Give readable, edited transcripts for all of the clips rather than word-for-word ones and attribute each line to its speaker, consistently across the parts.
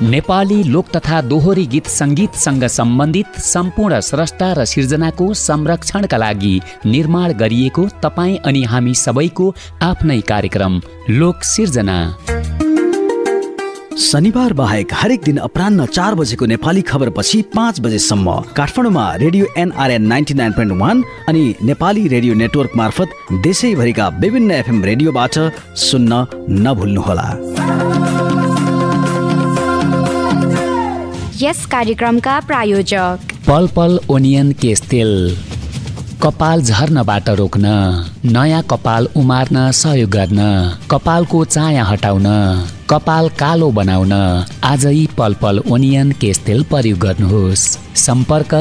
Speaker 1: नेपाली लोक तथा दोहोरी गीत सङ्गीतसँग सम्बन्धित सम्पूर्ण स्रष्टा र सिर्जनाको संरक्षणका लागि निर्माण गरिएको तपाईँ अनि हामी सबैको आफ्नै कार्यक्रम लोक सिर्जना।
Speaker 2: शनिबार बाहेक हरेक दिन अपराह्न 4 बजेको नेपाली खबरपछि 5 बजेसम्म काठमाडौँमा रेडियो NRN 99.1 अनि नेपाली रेडियो नेटवर्क मार्फत देशैभरिका विभिन्न FM रेडियोबाट सुन्न नभुल्नुहोला।
Speaker 3: यस कार्यक्रमका प्रायोजक
Speaker 1: पल पल ओनियन केश तेल, कपाल झर्नबाट रोक्न, नयाँ कपाल उमार्न सहयोग गर्न, कपालको चाया हटाउन, कपाल कालो बनाउन आजै पल पल ओनियन केश तेल प्रयोग गर्नुहोस्। सम्पर्क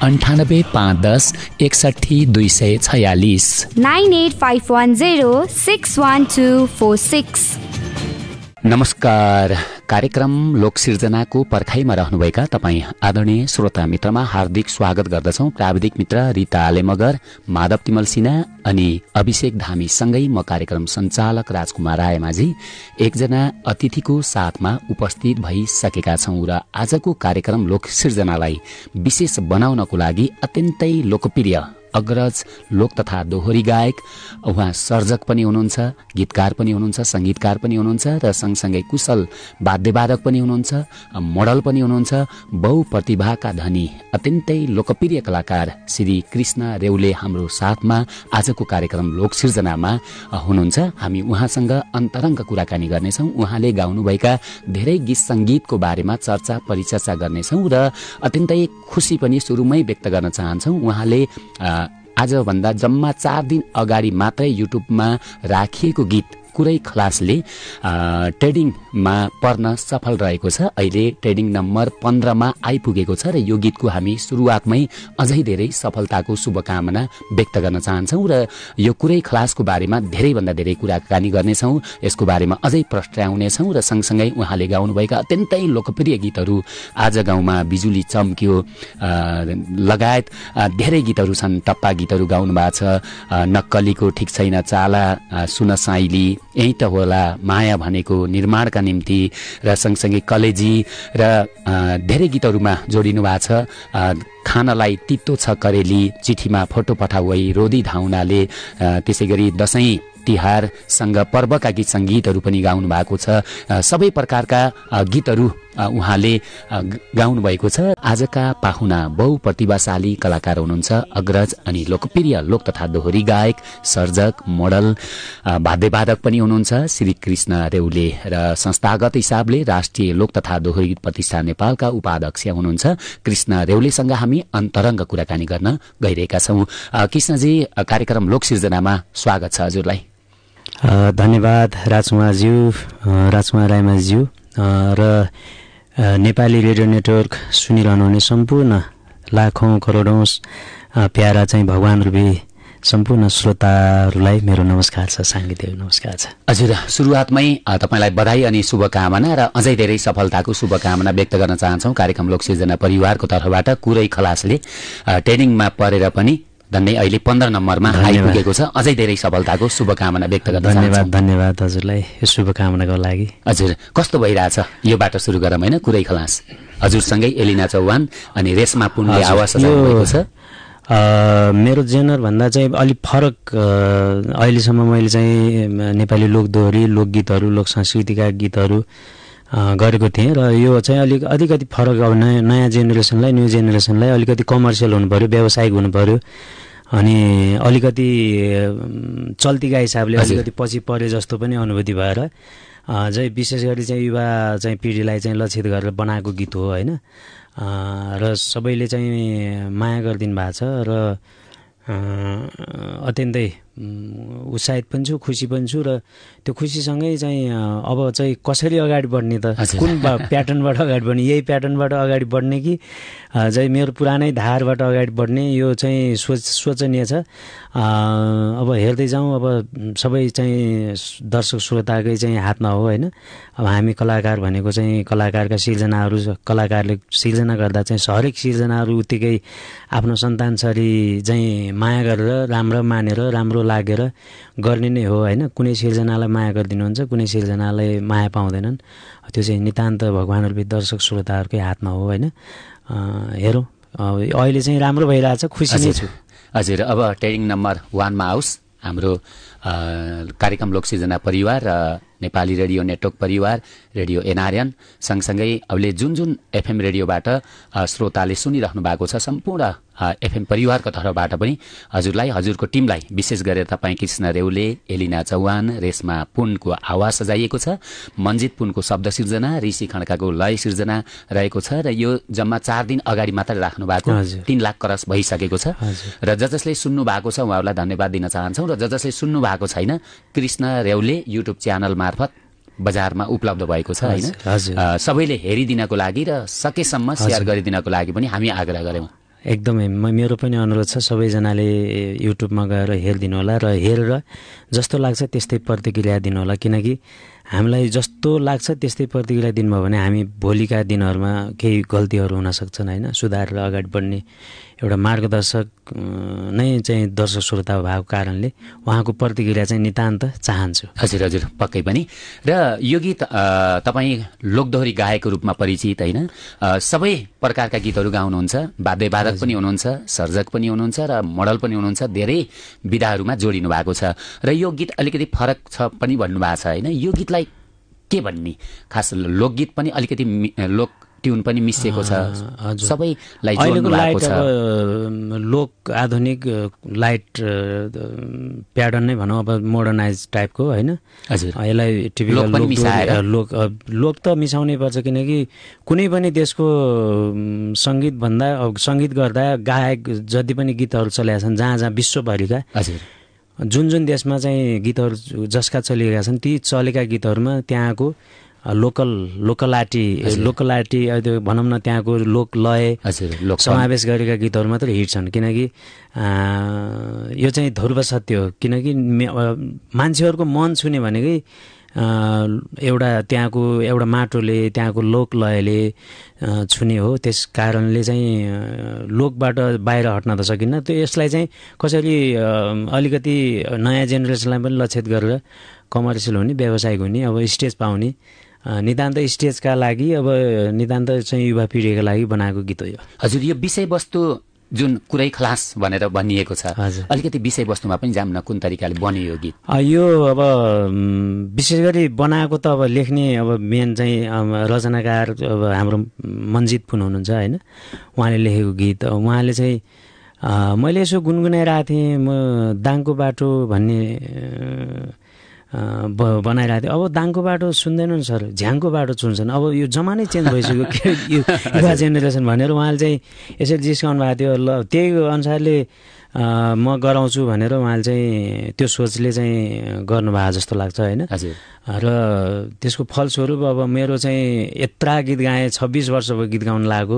Speaker 1: 985110 61246
Speaker 3: 98510 61246।
Speaker 1: नमस्कार। कार्यक्रम लोक सिर्जनाको पर्खाइमा रहनुभएका तपाईँ आदरणीय श्रोता मित्रमा हार्दिक स्वागत गर्दछौं। प्राविधिक मित्र रिता आले मगर, माधव तिमल सिन्हा अनि अभिषेक धामी सँगै म कार्यक्रम सञ्चालक राजकुमार रायमाझी एकजना अतिथिको साथमा उपस्थित भइसकेका छौं र आजको कार्यक्रम लोक सिर्जनालाई विशेष बनाउनको लागि अत्यन्तै लोकप्रिय अग्रज लोक तथा दोहोरी गायक, उहाँ सर्जक पनि हुनुहुन्छ, गीतकार पनि हुनुहुन्छ, संगीतकार पनि हुनुहुन्छ र सँगसँगै कुशल वाद्यवादक पनि हुनुहुन्छ, मोडल पनि हुनुहुन्छ, बहुप्रतिभाका धनी अत्यन्तै लोकप्रिय कलाकार श्री कृष्ण रेउले हाम्रो साथमा आजको कार्यक्रम लोक सिर्जनामा हुनुहुन्छ। हामी उहाँसँग अन्तरङ्ग कुराकानी गर्नेछौँ। उहाँले गाउनुभएका धेरै गीत संगीतको बारेमा चर्चा परिचर्चा गर्नेछौँ र अत्यन्तै खुसी पनि सुरुमै व्यक्त गर्न चाहन्छौँ। उहाँले आजभन्दा जम्मा 4 दिन अगाडि मात्रै युट्युबमा राखिएको गीत कुरै खलासले ट्रेडिङमा पर्न सफल रहेको छ। अहिले ट्रेडिङ नम्बर 15 मा आइपुगेको छ र यो गीतको हामी सुरुवातमै अझै धेरै सफलताको शुभकामना व्यक्त गर्न चाहन्छौँ र यो कुरै खलासको बारेमा धेरैभन्दा धेरै कुराकानी गर्नेछौँ। यसको बारेमा अझै प्रस्ट्याउनेछौँ र सँगसँगै उहाँले गाउनुभएका अत्यन्तै लोकप्रिय गीतहरू आज गाउँमा बिजुली चम्क्यो लगायत धेरै गीतहरू छन्। टप्पा गीतहरू गाउनु भएको छ। नक्कलीको ठिक छैन चाला, सुन साइली, यही त होला माया भनेको, निर्माणका निम्ति र सँगसँगै कलेजी र धेरै गीतहरूमा जोडिनु भएको छ। खानालाई तितो छ करेली, चिठीमा फोटो पठाउै, रोदी धाउनाले, त्यसै गरी दशैं तिहारसँग पर्वका गीत सङ्गीतहरू पनि गाउनु भएको छ। सबै प्रकारका गीतहरू उहाँले गाउनु भएको छ। आजका पाहुना बहुप्रतिभाशाली कलाकार हुनुहुन्छ, अग्रज अनि लोकप्रिय लोक तथा दोहोरी गायक, सर्जक, मोडल, वाद्यवादक पनि हुनुहुन्छ श्री कृष्ण रेउले र संस्थागत हिसाबले राष्ट्रिय लोक तथा दोहोरी गीत प्रतिष्ठान नेपालका उपाध्यक्ष हुनुहुन्छ। कृष्ण रेउलेसँग हामी अन्तरङ्ग कुराकानी गर्न गइरहेका छौँ। कृष्णजी, कार्यक्रम लोक सिर्जनामा स्वागत छ हजुरलाई।
Speaker 4: धन्यवाद राजकुमारज्यू, राजकुमार रायमाझज्यू र नेपाली रेडियो नेटवर्क सुनिरहनुहुने सम्पूर्ण लाखौं करोडौं प्यारा चाहिँ भगवान रूपी सम्पूर्ण श्रोताहरूलाई मेरो नमस्कार छ, साङ्गीतिक नमस्कार छ।
Speaker 1: हजुर, सुरुवातमै तपाईलाई बधाई अनि शुभकामना र अझै धेरै सफलताको शुभकामना व्यक्त गर्न चाहन्छौँ। कार्यक्रम लोक सिर्जना परिवारको तर्फबाट कुरै खलासले ट्रेनिङमा परेर पनि धन्य अहिले 15 नम्बरमा आइपुगेको छ। अझै धेरै सफलताको शुभकामना व्यक्त गर्न चाहन्छु।
Speaker 4: धन्यवाद हजुरलाई यो शुभकामनाको लागि।
Speaker 1: हजुर, कस्तो भइरहेछ यो बाटो सुरु गरौँ हैन? कुरै खलास हजुरसँगै एलिना चौहान अनि रेशमा पुनले आवाज सजाउनुभएको छ।
Speaker 4: मेरो जेनर भन्दा चाहिँ अलिक फरक अहिलेसम्म मैले चाहिँ नेपाली लोक दोहोरी, लोकगीतहरू, लोक संस्कृतिका गीतहरू गरेको थिएँ र यो चाहिँ अलिकति फरक। अब नयाँ जेनेरेसनलाई, न्यू जेनेरेसनलाई अलिकति कमर्सियल हुनु पर्यो, व्यावसायिक हुनु पर्यो अनि अलिकति चल्तीका हिसाबले अलिकति पछि परे जस्तो पनि अनुभूति भएर चाहिँ विशेष गरी चाहिँ युवा चाहिँ पिँढीलाई चाहिँ लक्षित गरेर बनाएको गीत हो हैन। र सबैले चाहिँ माया गरिदिनु भएको छ र अत्यन्तै उत्साहित पनि छु, खुसी पनि छु र त्यो खुसीसँगै चाहिँ अब चाहिँ कसरी अगाडि बढ्ने त, कुन प्याटर्नबाट अगाडि बढ्ने, यही प्याटर्नबाट अगाडि बढ्ने कि चाहिँ मेरो पुरानै धारबाट अगाडि बढ्ने, यो चाहिँ सोचनीय छ। अब हेर्दै जाउँ, अब सबै चाहिँ दर्शक श्रोताकै चाहिँ हातमा हो हैन। अब हामी कलाकार भनेको चाहिँ कलाकारका सिर्जनाहरू, कलाकारले सिर्जना गर्दा चाहिँ हरेक सिर्जनाहरू उत्तिकै आफ्नो सन्तानसरी चाहिँ माया गरेर, राम्रो मानेर, राम्रो लागेर गर्ने नै हो होइन। कुनै सिर्जनालाई माया गरिदिनुहुन्छ, कुनै सिर्जनालाई माया पाउँदैनन्, त्यो चाहिँ नितान्त भगवानहरूपछि दर्शक श्रोताहरूकै हातमा हो होइन। हेरौँ अहिले चाहिँ राम्रो भइरहेछ, खुसी नै छु।
Speaker 1: हजुर, अब ट्रेनिङ नम्बर 1 मा आओस् हाम्रो कार्यक्रम लोकसृजना परिवार र नेपाली रेडियो नेटवर्क परिवार रेडियो एनआरएन सँगसँगै अहिले जुन एफएम रेडियोबाट श्रोताले सुनिराख्नु भएको छ सम्पूर्ण एफएम परिवारको तर्फबाट पनि हजुरलाई, हजुरको टिमलाई, विशेष गरेर तपाईँ कृष्ण रेउले, एलिना चौहान, रेशमा पुनको आवाज सजाइएको छ, मन्जित पुनको शब्द सिर्जना, ऋषि खड्काको लय सिर्जना रहेको छ र यो जम्मा 4 दिन अगाडि मात्र राख्नु भएको 3 लाख क्रस भइसकेको छ र जसले सुन्नु भएको छ उहाँहरूलाई धन्यवाद दिन चाहन्छौँ र जसले सुन्नु भएको छैन कृष्ण रेउले युट्युब च्यानल मार्फत बजारमा उपलब्ध भएको छ होइन। सबैले हेरिदिनको लागि र सकेसम्म सेयर गरिदिनको लागि पनि हामी आग्रह गर्यौँ।
Speaker 4: एकदमै मेरो पनि अनुरोध छ, सबैजनाले युट्युबमा गएर हेरिदिनु होला र हेरेर जस्तो लाग्छ त्यस्तै प्रतिक्रिया दिनु होला, किनकि हामीलाई जस्तो लाग्छ त्यस्तै प्रतिक्रिया दिनुभयो भने हामी भोलिका दिनहरूमा केही गल्तीहरू हुन सक्छन् होइन, सुधारेर अगाडि बढ्ने एउटा मार्गदर्शक नै चाहिँ दर्शक श्रोता भएको कारणले उहाँको प्रतिक्रिया चाहिँ नितान्त चाहन्छु।
Speaker 1: हजुर हजुर, पक्कै पनि। र यो गीत तपाईँ लोकदोहोरी गायकको रूपमा परिचित होइन, सबै प्रकारका गीतहरू गाउनुहुन्छ, वाद्यवादक पनि हुनुहुन्छ, सर्जक पनि हुनुहुन्छ र मोडल पनि हुनुहुन्छ, धेरै विधाहरूमा जोडिनु भएको छ र यो गीत अलिकति फरक छ पनि भन्नुभएको छ होइन। यो गीतलाई के भन्ने, खास लोकगीत पनि अलिकति लोक ट्युन पनि मिसिएको छ, सबैलाई जोड्नु भएको छ।
Speaker 4: लोक आधुनिक लाइट प्याटर्न नै भनौँ, अब मोडर्नाइज टाइपको होइन। यसलाई टिपिकल लोक त मिसाउनै पर्छ, किनकि कुनै पनि देशको सङ्गीतभन्दा सङ्गीत गर्दा गायक जति पनि गीतहरू चलेका छन्, जहाँ जहाँ विश्वभरिका जुन देशमा चाहिँ गीतहरू जसका चलिरहेका छन् ती चलेका गीतहरूमा त्यहाँको लोकलाटी भनौँ न, त्यहाँको लोक लय समावेश गरेका गीतहरू मात्रै हिट छन्। किनकि यो चाहिँ ध्रुव सत्य हो, किनकि मान्छेहरूको मन छुने भनेकै एउटा त्यहाँको एउटा माटोले, त्यहाँको लोक लयले छुने हो। त्यस कारणले चाहिँ लोकबाट बाहिर हट्न त सकिन्न। त्यो यसलाई चाहिँ कसरी अलिकति नयाँ जेनेरेसनलाई पनि लक्षित गरेर कमर्सियल हुने, व्यावसायिक हुने, अब स्टेज पाउने, नितान्त स्टेजका लागि, अब नितान्त चाहिँ युवा पिँढीका लागि बनाएको गीत हो यो।
Speaker 1: हजुर, यो विषयवस्तु जुन कुरै खलास भनेर भनिएको छ, अलिकति विषयवस्तुमा पनि जाम न, कुन तरिकाले बन्यो यो गीत?
Speaker 4: यो अब विशेष गरी बनाएको त अब लेख्ने अब मेन चाहिँ रचनाकार अब हाम्रो मन्जित पुन हुनुहुन्छ होइन, उहाँले लेखेको गीत। उहाँले चाहिँ मैले यसो गुनगुनाइरहेको थिएँ, म दाङको बाटो भन्ने बनाइरहेको थियो। अब दाङको बाटो सुन्दैनन् सर, झ्याङको बाटो सुन्छन्। अब यो जमानै चेन्ज भइसक्यो यो युवा जेनेरेसन भनेर उहाँले चाहिँ यसरी जिस्काउनु भएको थियो। ल त्यही अनुसारले म गराउँछु भनेर उहाँले चाहिँ त्यो सोचले चाहिँ गर्नुभएको जस्तो लाग्छ होइन। र त्यसको फलस्वरूप अब मेरो चाहिँ यत्रा गीत गाएँ, 26 वर्ष भयो गीत गाउन लागेको।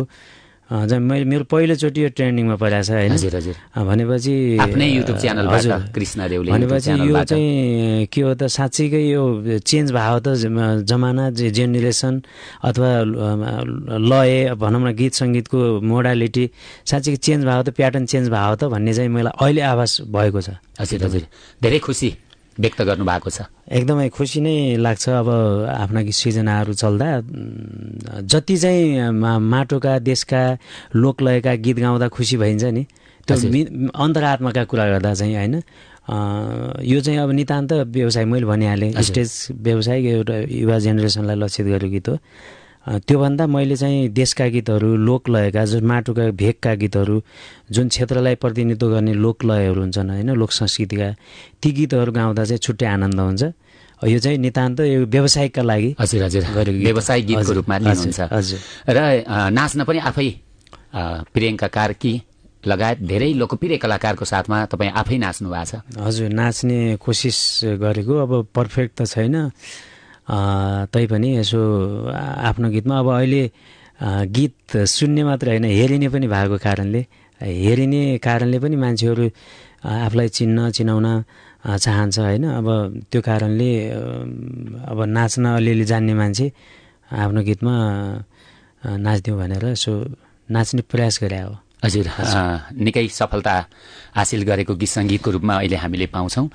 Speaker 4: मैले मेरो पहिलोचोटि यो ट्रेन्डिङमा परेको छ होइन। भनेपछि
Speaker 1: आफ्नै युट्युब च्यानलबाट कृष्ण रेउले
Speaker 4: भनेपछि यो चाहिँ के हो त, साँच्चीकै यो चेन्ज भएको त जमाना, जेनेरेसन अथवा लय भनौँ न, गीत सङ्गीतको मोडालिटी साँच्चीकै चेन्ज भएको त, प्याटर्न चेन्ज भएको त भन्ने चाहिँ मलाई अहिले आभास भएको छ।
Speaker 1: हजुर हजुर, धेरै खुसी व्यक्त गर्नु भएको छ।
Speaker 4: एकदमै खुसी नै लाग्छ। अब आफ्ना सृजनाहरू चल्दा जति चाहिँ माटोका देशका लोकलयका गीत गाउँदा खुसी भइन्छ नि, त्यो अन्तरात्माका कुरा गर्दा चाहिँ होइन। यो चाहिँ अब नितान्त व्यवसाय, मैले भनिहालेँ स्टेज व्यवसाय एउटा युवा जेनेरेसनलाई लक्षित गरेको गीत हो। त्योभन्दा मैले चाहिँ देशका गीतहरू, लोकलयका जुन माटोका भेगका गीतहरू, जुन क्षेत्रलाई प्रतिनिधित्व गर्ने लोकलयहरू हुन्छन् होइन, लोक संस्कृतिका, ती गीतहरू गाउँदा चाहिँ छुट्टै आनन्द हुन्छ। यो चाहिँ नितान्त यो व्यवसायिकका लागि
Speaker 1: हजुर हजुर व्यवसायिक गीतको रूपमा लिनुहुन्छ। र नाच्न पनि आफै प्रियङ्का कार्की लगायत धेरै लोकप्रिय कलाकारको साथमा तपाईँ आफै नाच्नु भएको छ?
Speaker 4: हजुर, नाच्ने कोसिस गरेको, अब पर्फेक्ट त छैन तैपनि यसो आफ्नो गीतमा अब अहिले गीत सुन्ने मात्र होइन, हेरिने पनि भएको कारणले, हेरिने कारणले पनि मान्छेहरू आफूलाई चिनाउन चाहन्छ होइन। अब त्यो कारणले अब नाच्न अलिअलि जान्ने मान्छे आफ्नो गीतमा नाचिदिउँ भनेर यसो नाच्ने प्रयास गरे हो।
Speaker 1: हजुर, निकै सफलता हासिल गरेको गीत सङ्गीतको रूपमा अहिले हामीले पाउँछौँ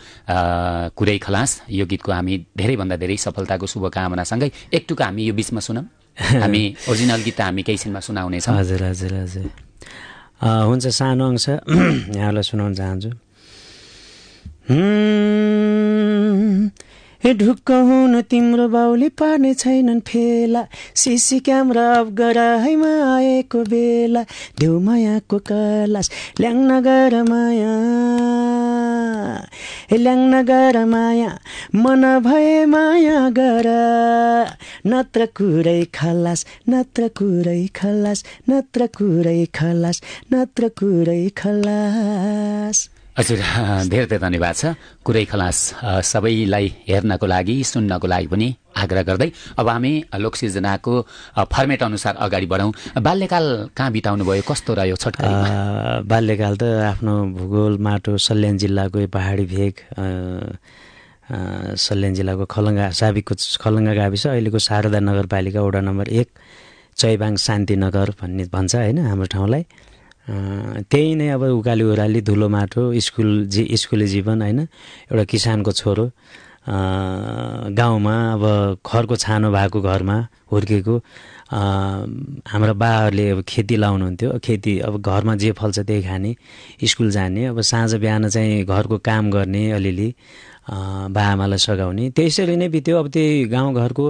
Speaker 1: कुरै खलास। यो गीतको हामी धेरैभन्दा धेरै सफलताको शुभकामनासँगै एक टुका हामी यो बिचमा सुनौँ। हामी ओरिजिनल गीत त हामी केही छिनमा सुनाउनेछौँ।
Speaker 4: हजुर हजुर हजुर हुन्छ, सानो अंश यहाँलाई सुनाउन चाहन्छु। ढुक्क हुन तिम्रो बाउले पार्ने छैनन् फेला, सिसी क्यामेरा अफ गराइमा आएको बेला, देऊ मायाको कलास ल्याङ्न गर माया, ल्याङ्न गर माया, मन भए माया गर, नत्र कुरै खलास, नत्र कुरै खलास, नत्र कुरै खलास, नत्र कुरै खलास।
Speaker 1: हजुर, धेरै धेरै धन्यवाद छ। कुरै खलास सबैलाई हेर्नको लागि सुन्नको लागि पनि आग्रह गर्दै अब हामी लोकसिर्जनाको फर्मेट अनुसार अगाडि बढौँ। बाल्यकाल कहाँ बिताउनु भयो, कस्तो रह्यो छोटकरीमा?
Speaker 4: बाल्यकाल त आफ्नो भूगोल माटो सल्यान जिल्लाको पहाडी भेग, सल्यान जिल्लाको साबिकको खलङ्गा गाविस, अहिलेको शारदा नगरपालिका वडा नम्बर 1 चैबाङ शान्तिनगर भन्छ होइन हाम्रो ठाउँलाई। त्यही नै अब उकाली ओह्राली धुलो माटो, स्कुले जीवन होइन। एउटा किसानको छोरो, गाउँमा अब खरको छानो भएको घरमा हुर्केको। हाम्रा बाहरूले अब खेती लाउनुहुन्थ्यो, खेती अब घरमा जे फल्छ त्यही खाने, स्कुल जाने, अब साँझ बिहान चाहिँ घरको काम गर्ने, अलिअलि बाआमालाई सघाउने, त्यसरी नै बित्यो। अब त्यही गाउँघरको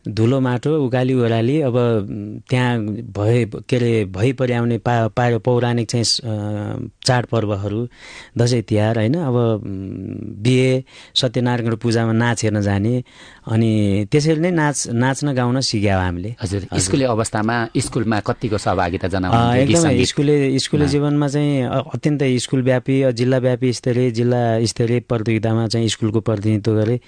Speaker 4: धुलो माटो उकाली ओह्राली, अब त्यहाँ भइपरि आउने पौराणिक चाहिँ चाडपर्वहरू, दसैँ तिहार होइन। अब बिहे सत्यनारायणको पूजामा नाच हेर्न जाने, अनि त्यसरी नै नाच्न गाउन सिक्यौँ हामीले।
Speaker 1: हजुर, स्कुले अवस्थामा स्कुलमा कतिको सहभागिता जनाउनु?
Speaker 4: एकदमै स्कुले जीवनमा चाहिँ अत्यन्तै स्कुलव्यापी, जिल्लाव्यापी जिल्ला स्तरीय प्रतियोगितामा चाहिँ स्कुलको प्रतिनिधित्व गरेँ।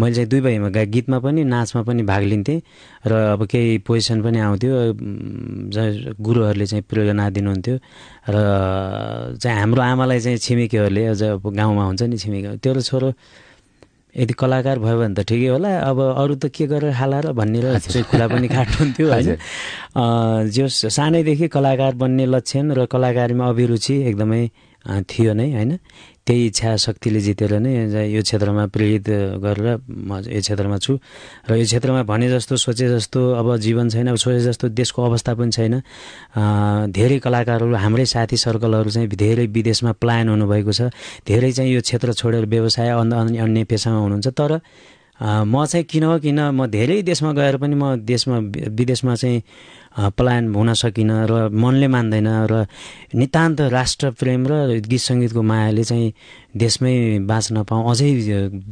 Speaker 4: मैले चाहिँ दुई भएमा गीतमा पनि नाचमा पनि भाग लिन्थेँ, र अब केही पोजिसन पनि आउँथ्यो। गुरुहरूले चाहिँ प्रेरणा दिनुहुन्थ्यो, र चाहिँ हाम्रो आमालाई चाहिँ छिमेकीहरूले, अझ अब गाउँमा हुन्छ नि छिमेकी, तेरो छोरो यदि कलाकार भयो भने त ठिकै होला, अब अरू त के गरेर खाला र भन्ने चाहिँ कुरा पनि काट्नुहुन्थ्यो होइन। जो सानैदेखि कलाकार बन्ने लक्षण र कलाकारीमा अभिरुचि एकदमै थियो नै होइन। त्यही इच्छा शक्तिले जितेर नै यो क्षेत्रमा प्रेरित गरेर म यो क्षेत्रमा छु, र यो क्षेत्रमा भने जस्तो सोचे जस्तो अब जीवन छैन, अब सोचे जस्तो देशको अवस्था पनि छैन। धेरै कलाकारहरू, हाम्रै साथी सर्कलहरू चाहिँ धेरै विदेशमा पलायन हुनुभएको छ, धेरै चाहिँ यो क्षेत्र छोडेर व्यवसाय अन्य पेसामा हुनुहुन्छ। तर म चाहिँ किन म धेरै देशमा गएर पनि म विदेशमा चाहिँ पलायन हुन सकिनँ, र मनले मान्दैन, र नितान्त राष्ट्र प्रेम र गीत सङ्गीतको मायाले चाहिँ देशमै बाँच्न पाऊँ, अझै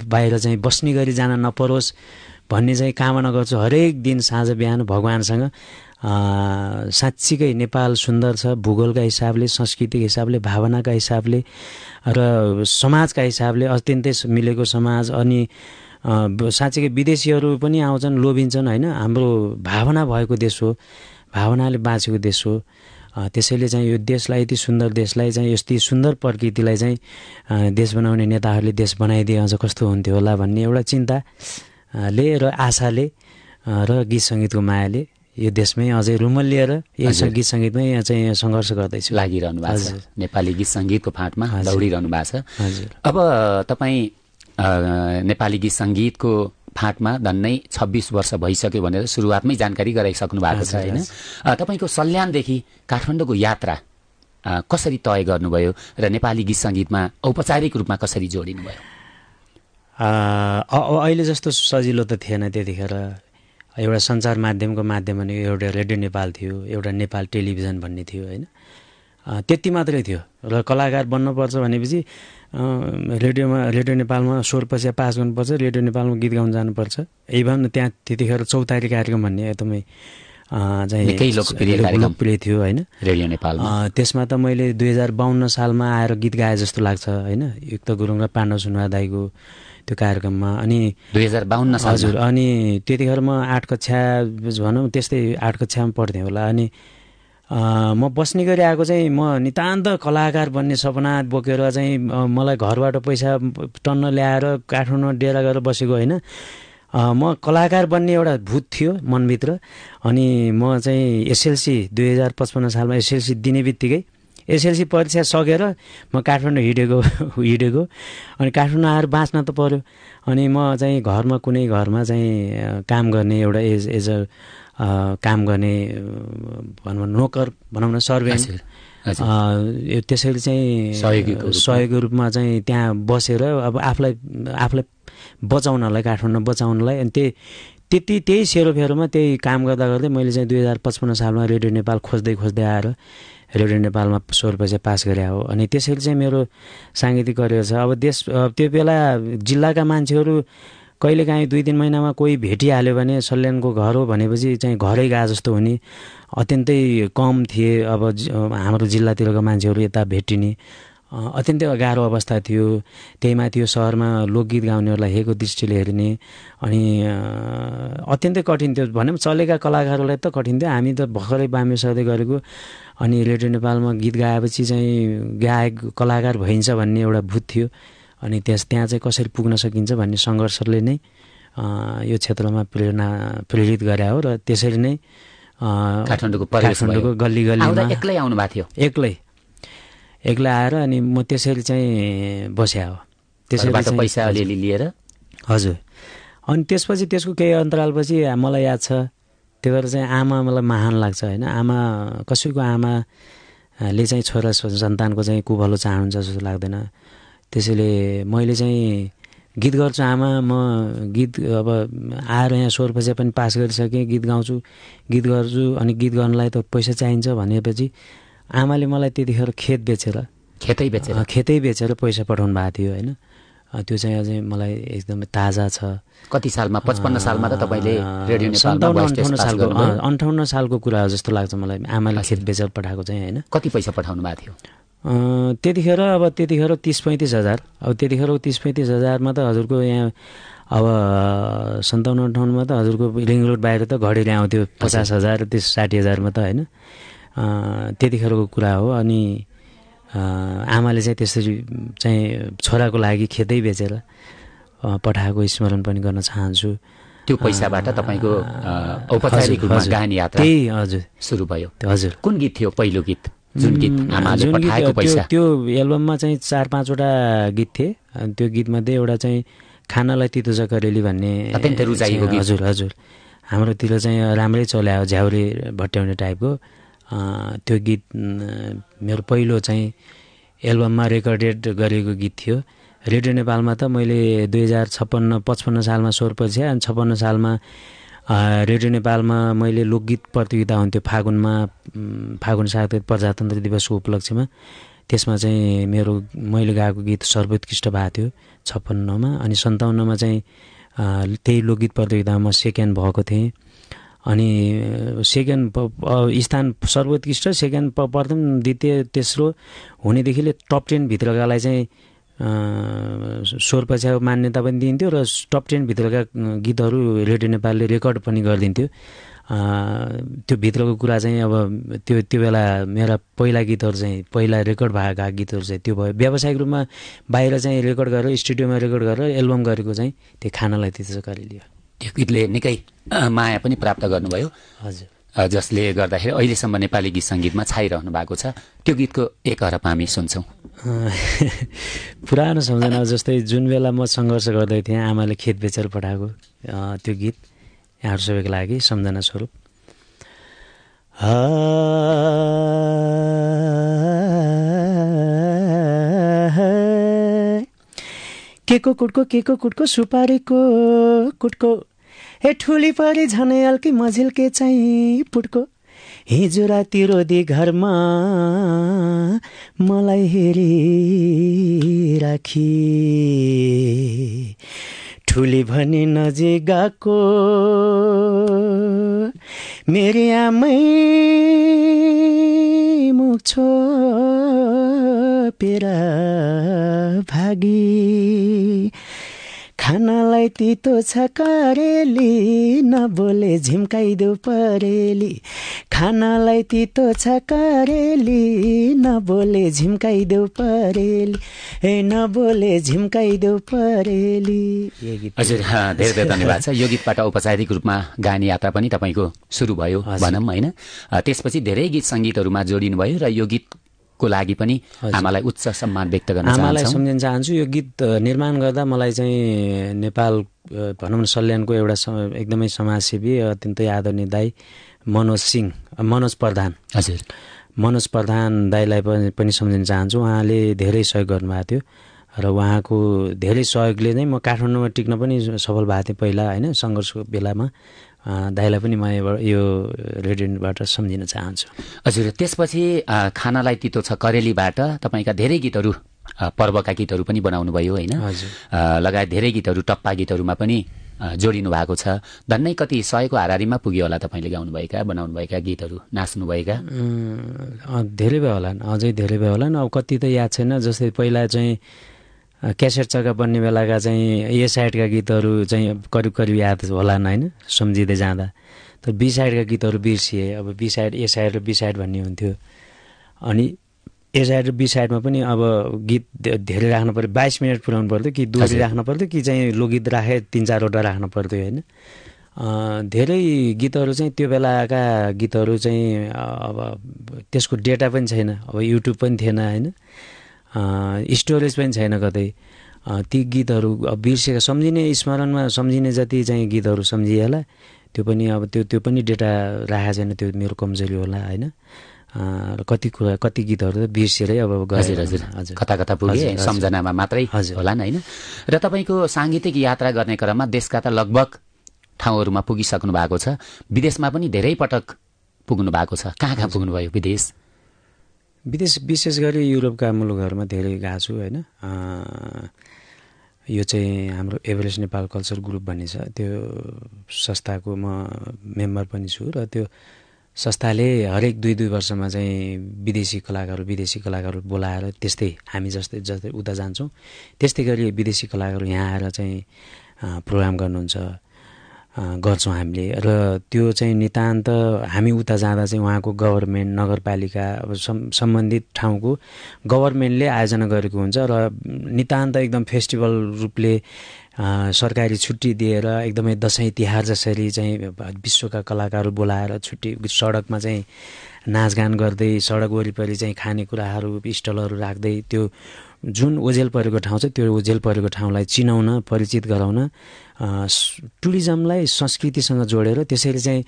Speaker 4: बाहिर चाहिँ बस्ने गरी जान नपरोस् भन्ने चाहिँ कामना गर्छु हरेक दिन साँझ बिहान भगवानसँग। साँच्चीकै नेपाल सुन्दर छ, भूगोलका हिसाबले, संस्कृतिको हिसाबले, भावनाका हिसाबले र समाजका हिसाबले अत्यन्तै मिलेको समाज। अनि साँच्चीकै विदेशीहरू पनि आउँछन्, लोभिन्छन् होइन। हाम्रो भावना भएको देश हो, भावनाले बाँचेको देश हो। त्यसैले चाहिँ यो देशलाई, यति सुन्दर देशलाई चाहिँ, यति सुन्दर प्रकृतिलाई चाहिँ देश बनाउने नेताहरूले देश बनाइदिए अझ कस्तो हुन्थ्यो होला भन्ने एउटा चिन्ताले र आशाले र गीत सङ्गीतको मायाले यो देशमै अझै रुमल्लिएर यो गीत सङ्गीतमै चाहिँ सङ्घर्ष गर्दैछु,
Speaker 1: लागिरहनु भएको छ। नेपाली गीत सङ्गीतको फाँटमा दौडिरहनु भएको छ। अब तपाईँ नेपाली गीत सङ्गीतको फाँटमा झन्नै 26 वर्ष भइसक्यो भनेर सुरुवातमै जानकारी गराइसक्नु भएको छ होइन। तपाईँको सल्यानदेखि काठमाडौँको यात्रा कसरी तय गर्नुभयो र नेपाली गीत सङ्गीतमा औपचारिक रूपमा कसरी जोडिनु भयो?
Speaker 4: अहिले जस्तो सजिलो त थिएन त्यतिखेर। एउटा सञ्चार माध्यमको माध्यम भनेको एउटा रेडियो नेपाल थियो, एउटा नेपाल टेलिभिजन भन्ने थियो होइन। त्यति मात्रै थियो, र कलाकार बन्नुपर्छ भनेपछि रेडियो नेपालमा 16 पास गर्नुपर्छ, रेडियो नेपालमा गीत गाउन जानुपर्छ। इभन त्यहाँ त्यतिखेर चौतारी कार्यक्रम भन्ने एकदमै चाहिँ लोकप्रिय थियो होइन
Speaker 1: रेडियो नेपालमा।
Speaker 4: त्यसमा त मैले 2052 सालमा आएर गीत गाए जस्तो लाग्छ होइन, युक्त गुरुङ र पाण्डव सुनवार दाइको त्यो कार्यक्रममा। अनि
Speaker 1: 2052 साल,
Speaker 4: हजुर। अनि त्यतिखेर म 8 कक्षा भनौँ, त्यस्तै 8 कक्षामा पढ्थेँ होला। अनि म बस्ने गरी आएको चाहिँ, म नितान्त कलाकार बन्ने सपना बोकेर चाहिँ मलाई घरबाट पैसा टन्न ल्याएर काठमाडौँमा डेरा गरेर बसेको होइन। म कलाकार बन्ने एउटा भूत थियो मनभित्र। अनि म चाहिँ एसएलसी 2055 सालमा एसएलसी दिने बित्तिकै एसएलसी परीक्षा सकेर म काठमाडौँ हिँडेको अनि काठमाडौँ आएर बाँच्न त पर्यो। अनि म चाहिँ घरमा कुनै घरमा चाहिँ काम गर्ने एउटा एज अ काम गर्ने भनौँ नोकर भनौँ न सर्भेन्ट त्यसैले चाहिँ सहयोगको रूपमा चाहिँ त्यहाँ बसेर अब आफूलाई बचाउनलाई काठमाडौँ बचाउनलाई अनि त्यही सेरोफेरोमा त्यही काम गर्दा गर्दै मैले चाहिँ 2055 सालमा रेडियो नेपाल खोज्दै आएर रेडियो नेपालमा 16 चाहिँ पास गरे हो। अनि त्यसैले चाहिँ मेरो साङ्गीतिक करियर छ। अब त्यो बेला जिल्लाका मान्छेहरू कहिलेकाहीँ 2-3 महिनामा कोही भेटिहाल्यो भने सल्यानको घर हो भनेपछि चाहिँ घरै गए जस्तो हुने अत्यन्तै कम थिए। अब हाम्रो जिल्लातिरका मान्छेहरू यता भेटिने अत्यन्तै गाह्रो अवस्था थियो। त्यही माथि यो सहरमा लोकगीत गाउनेहरूलाई हेको दृष्टिले हेर्ने अनि अत्यन्तै कठिन थियो। भनौँ चलेका कलाकारहरूलाई त कठिन थियो। हामी त भर्खरै बामे सर्दै गरेको अनि रेडियो नेपालमा गीत गाएपछि चाहिँ गायक कलाकार भइन्छ भन्ने एउटा भूत थियो। अनि त्यहाँ चाहिँ कसरी पुग्न सकिन्छ भन्ने सङ्घर्षले नै यो क्षेत्रमा प्रेरित गरे हो। र त्यसरी नै काठमाडौँको गल्ली गल्लीमा
Speaker 1: एक्लै आउनु भएको थियो।
Speaker 4: एक्लै आएर अनि म त्यसरी चाहिँ बस्या हो।
Speaker 1: त्यसरी पैसा अलिअलि लिएर
Speaker 4: हजुर। अनि त्यसपछि त्यसको केही अन्तरालपछि मलाई याद छ त्यो भएर चाहिँ आमा मलाई महान लाग्छ होइन। आमा कसैको आमाले चाहिँ छोरा सन्तानको चाहिँ कुभलो चाहनुहुन्छ जस्तो लाग्दैन। त्यसैले मैले चाहिँ गीत गर्छु आमा, म गीत अब आएर यहाँ 16 बजे पनि पास गरिसकेँ, गीत गाउँछु, गीत गर्छु। अनि गीत गर्नलाई त पैसा चाहिन्छ भनेपछि आमाले मलाई त्यतिखेर खेतै बेचेर पैसा पठाउनु भएको थियो होइन। त्यो चाहिँ अझै मलाई एकदमै ताजा छ।
Speaker 1: कति सालमा? 55 सालमा त तपाईँले रेडियो नेपालमा
Speaker 4: 58 सालको कुरा हो जस्तो लाग्छ मलाई। आमाले खेत बेचेर पठाएको चाहिँ होइन।
Speaker 1: कति पैसा पठाउनु भएको थियो
Speaker 4: त्यतिखेर? अब त्यतिखेर 30-35 हजार। अब त्यतिखेर 30-35 हजारमा त हजुरको यहाँ अब 57-58मा त हजुरको रिङ रोड बाहिर त घडी ल्याउँथ्यो 50,000 60 हजारमा त होइन। त्यतिखेरको कुरा हो। अनि आमाले चाहिँ त्यसरी चाहिँ छोराको लागि खेतै बेचेर पठाएको स्मरण पनि गर्न चाहन्छु।
Speaker 1: त्यो पैसाबाट तपाईँको औपचारिक रूपमा गायन यात्रा
Speaker 4: त्यही हजुर
Speaker 1: सुरु भयो।
Speaker 4: हजुर।
Speaker 1: कुन गीत थियो पहिलो गीत? जुन गीत आमाले पठाएको पैसा?
Speaker 4: त्यो एल्बममा चाहिँ 4-5वटा गीत थिए। त्यो गीतमध्ये एउटा चाहिँ खानालाई तितो चकरेली भन्ने
Speaker 1: अत्यन्तै रुचाइएको गीत।
Speaker 4: हजुर। हाम्रोतिर चाहिँ राम्रै चल्यायो, झ्याउरे भट्याउने टाइपको। त्यो गीत मेरो पहिलो चाहिँ एल्बममा रेकर्डेड गरेको गीत थियो। रेडियो नेपालमा त मैले 2056-55 सालमा 16 पछि अनि 56 सालमा रेडियो नेपालमा मैले लोकगीत प्रतियोगिता हुन्थ्यो फागुन साहित्य प्रजातन्त्र दिवसको उपलक्ष्यमा। त्यसमा चाहिँ मैले गाएको गीत सर्वोत्कृष्ट भएको थियो 56मा। अनि 57मा चाहिँ त्यही लोकगीत प्रतियोगितामा म सेकेन्ड भएको थिएँ। अनि सेकेन्ड स्थान सर्वोत्कृष्ट, सेकेन्ड प्रथम, द्वितीय, तेस्रो हुनेदेखिले टप 10 भित्रकालाई चाहिँ 16 पछि मान्यता पनि दिन्थ्यो र टप 10 भित्रका गीतहरू रेडियो नेपालले रेकर्ड पनि गरिदिन्थ्यो। त्यो भित्रको कुरा चाहिँ अब त्यो बेला मेरा पहिला गीतहरू चाहिँ पहिला रेकर्ड भएका गीतहरू चाहिँ त्यो भयो। व्यावसायिक रूपमा बाहिर चाहिँ रेकर्ड गरेर स्टुडियोमा रेकर्ड गरेर एल्बम गरेको चाहिँ त्यो खानालाई तितो चकरेली।
Speaker 1: त्यो गीतले निकै माया पनि प्राप्त गर्नुभयो।
Speaker 4: हजुर।
Speaker 1: जसले गर्दाखेरि अहिलेसम्म नेपाली गीत सङ्गीतमा छाइरहनु भएको छ। त्यो गीतको एक हरफ हामी सुन्छौँ।
Speaker 4: पुरानो सम्झना जस्तै जुन बेला म सङ्घर्ष गर्दै थिएँ, आमाले खेत बेचेर पठाएको त्यो गीत यहाँहरू सबैको लागि सम्झना स्वरूप। केको कुटको सुपारीको कुटको हे ठुली परी झनै अल्की मझिल्के चाहिँ पुटको हिजो राति रोदी घरमा मलाई हेरिराखी ठुली भनी नजिक गएको मेरी आमै मुख छोपेर भागी खानालाई तितो छ करेली नबोले झिम्काइदेऊ परेली खानालाई तितो छ करेली नबोले झिम्काइदेऊ परेली हे नबोले झिम्काइदेऊ परेली।
Speaker 1: हजुर धेरै धेरै धन्यवाद छ। यो गीतबाट औपचारिक रूपमा गायन यात्रा पनि तपाईँको सुरु भयो भनौँ होइन। त्यसपछि धेरै गीत सङ्गीतहरूमा जोडिनु भयो र यो गीत को लागि पनि आमालाई उच्च सम्मान व्यक्त गर्न चाहन्छु।
Speaker 4: आमालाई सम्झिन चाहन्छु। यो गीत निर्माण गर्दा मलाई चाहिँ नेपाल भनौँ न सल्यानको एउटा एकदमै समाजसेवी अत्यन्तै आदरणीय दाई मनोज प्रधान,
Speaker 1: हजुर
Speaker 4: मनोज प्रधान दाईलाई पनि सम्झिन चाहन्छु। उहाँले धेरै सहयोग गर्नुभएको थियो र उहाँको धेरै सहयोगले नै म काठमाडौँमा टिक्न पनि सफल भएको थिएँ पहिला होइन, सङ्घर्षको बेलामा। दाईलाई पनि म यो रेडियोबाट सम्झिन चाहन्छु।
Speaker 1: हजुर त्यसपछि खानालाई तितो छ करेलीबाट तपाईँका धेरै गीतहरू पर्वका गीतहरू पनि बनाउनु भयो होइन, लगायत धेरै गीतहरू टप्पा गीतहरूमा पनि जोडिनु भएको छ। धन्नै कति 100को हाराहारीमा पुग्यो होला तपाईँले गाउनुभएका बनाउनुभएका गीतहरू नाच्नुभएका?
Speaker 4: धेरै भयो होला, अझै धेरै भयो होला। अब कति त याद छैन। जस्तै पहिला चाहिँ क्यासेट चक्का बन्ने बेलाका चाहिँ ए साइडका गीतहरू चाहिँ करिब करिब याद होलान् होइन, सम्झिँदै जाँदा। तर बी साइडका गीतहरू बिर्सिए। अब बी साइड ए साइड र बी साइड भन्ने हुन्थ्यो। अनि ए साइड र बी साइडमा पनि अब गीत धेरै राख्नु पऱ्यो, 22 मिनट पुऱ्याउनु पर्थ्यो कि दोहोरी राख्नु पर्थ्यो कि चाहिँ लोकगीत राखे 3-4वटा राख्नु पर्थ्यो होइन। धेरै गीतहरू चाहिँ त्यो बेलाका गीतहरू चाहिँ अब त्यसको डेटा पनि छैन, अब युट्युब पनि थिएन होइन, स्टोरेज पनि छैन कतै। ती गीतहरू बिर्सेका सम्झिने स्मरणमा सम्झिने जति चाहिँ गीतहरू सम्झिएला त्यो पनि अब त्यो पनि डेटा राखेको छैन। त्यो मेरो कमजोरी होला होइन। र कति गीतहरू त बिर्सेरै अब
Speaker 1: हजुर हजुर कता कता पुगे सम्झनामा मात्रै होला नि होइन। र तपाईँको साङ्गीतिक यात्रा गर्ने क्रममा देशका त लगभग ठाउँहरूमा पुगिसक्नु भएको छ, विदेशमा पनि धेरै पटक पुग्नु भएको छ। कहाँ कहाँ पुग्नुभयो विदेश?
Speaker 4: विशेष गरी युरोपका मुलुकहरूमा धेरै गएको छु होइन। यो चाहिँ हाम्रो एभरेस्ट नेपाल कल्चर ग्रुप भन्ने छ, त्यो संस्थाको म मेम्बर पनि छु। र त्यो संस्थाले हरेक 2-2 वर्षमा चाहिँ विदेशी कलाकारहरू बोलाएर त्यस्तै हामी जस्तै उता जान्छौँ, त्यस्तै गरी विदेशी कलाकारहरू यहाँ आएर चाहिँ प्रोग्राम गर्छौँ हामीले। र त्यो चाहिँ नितान्त हामी उता जाँदा चाहिँ उहाँको गभर्मेन्ट नगरपालिका अब सम्बन्धित ठाउँको गभर्मेन्टले आयोजना गरेको हुन्छ र नितान्त एकदम फेस्टिभल रूपले सरकारी छुट्टी दिएर एकदमै दसैँ तिहार जसरी चाहिँ विश्वका कलाकारहरू बोलाएर छुट्टी सडकमा चाहिँ नाचगान गर्दै सडक वरिपरि चाहिँ खानेकुराहरू स्टलहरू राख्दै त्यो जुन ओझेल परेको ठाउँ छ त्यो ओझेल परेको ठाउँलाई चिनाउन परिचित गराउन टुरिज्मलाई संस्कृतिसँग जोडेर त्यसरी चाहिँ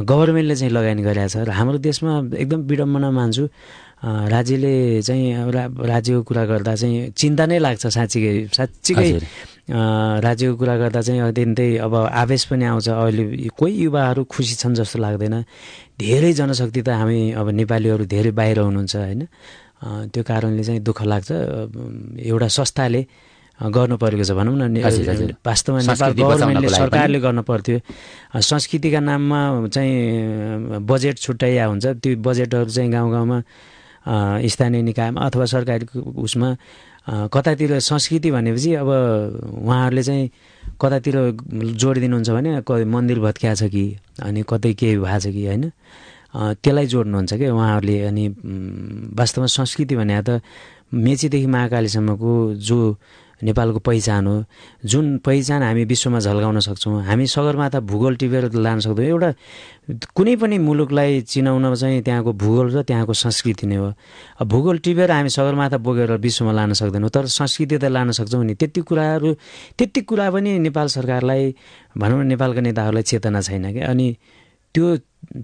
Speaker 4: गभर्मेन्टले चाहिँ लगानी गरेको छ। र हाम्रो देशमा एकदम विडम्बना मान्छु, राज्यले चाहिँ राज्यको कुरा गर्दा चाहिँ चिन्ता नै लाग्छ साँच्चीकै राज्यको कुरा गर्दा चाहिँ अत्यन्तै अब आवेश पनि आउँछ। अहिले कोही युवाहरू खुसी छन् जस्तो लाग्दैन। धेरै जनशक्ति त हामी अब नेपालीहरू धेरै बाहिर हुनुहुन्छ होइन। त्यो कारणले चाहिँ दुःख लाग्छ। एउटा संस्थाले गर्नु परेको छ भनौँ न, वास्तवमा नेपाल गभर्मेन्टले सरकारले गर्नु पर्थ्यो। संस्कृतिका नाममा चाहिँ बजेट छुट्याइया हुन्छ, त्यो बजेटहरू चाहिँ गाउँ गाउँमा स्थानीय निकायमा अथवा सरकारी उसमा कतातिर संस्कृति भनेपछि अब उहाँहरूले चाहिँ कतातिर जोडिदिनुहुन्छ भने मन्दिर भत्किया छ कि अनि कतै केही भएको छ कि होइन, त्यसलाई जोड्नुहुन्छ क्या उहाँहरूले। अनि वास्तवमा संस्कृति भने त मेचीदेखि महाकालीसम्मको जो नेपालको पहिचान हो, जुन पहिचान हामी विश्वमा झल्काउन सक्छौँ। हामी सगरमाथा भूगोल टिपेर लान सक्दैनौँ। एउटा कुनै पनि मुलुकलाई चिनाउन चाहिँ त्यहाँको भूगोल र त्यहाँको संस्कृति नै हो। अब भूगोल टिपेर हामी सगरमाथा बोकेर विश्वमा लान सक्दैनौँ, तर संस्कृति त लान सक्छौँ नि। त्यति कुरा पनि नेपाल सरकारलाई भनौँ न नेपालका नेताहरूलाई चेतना छैन क्या। अनि त्यो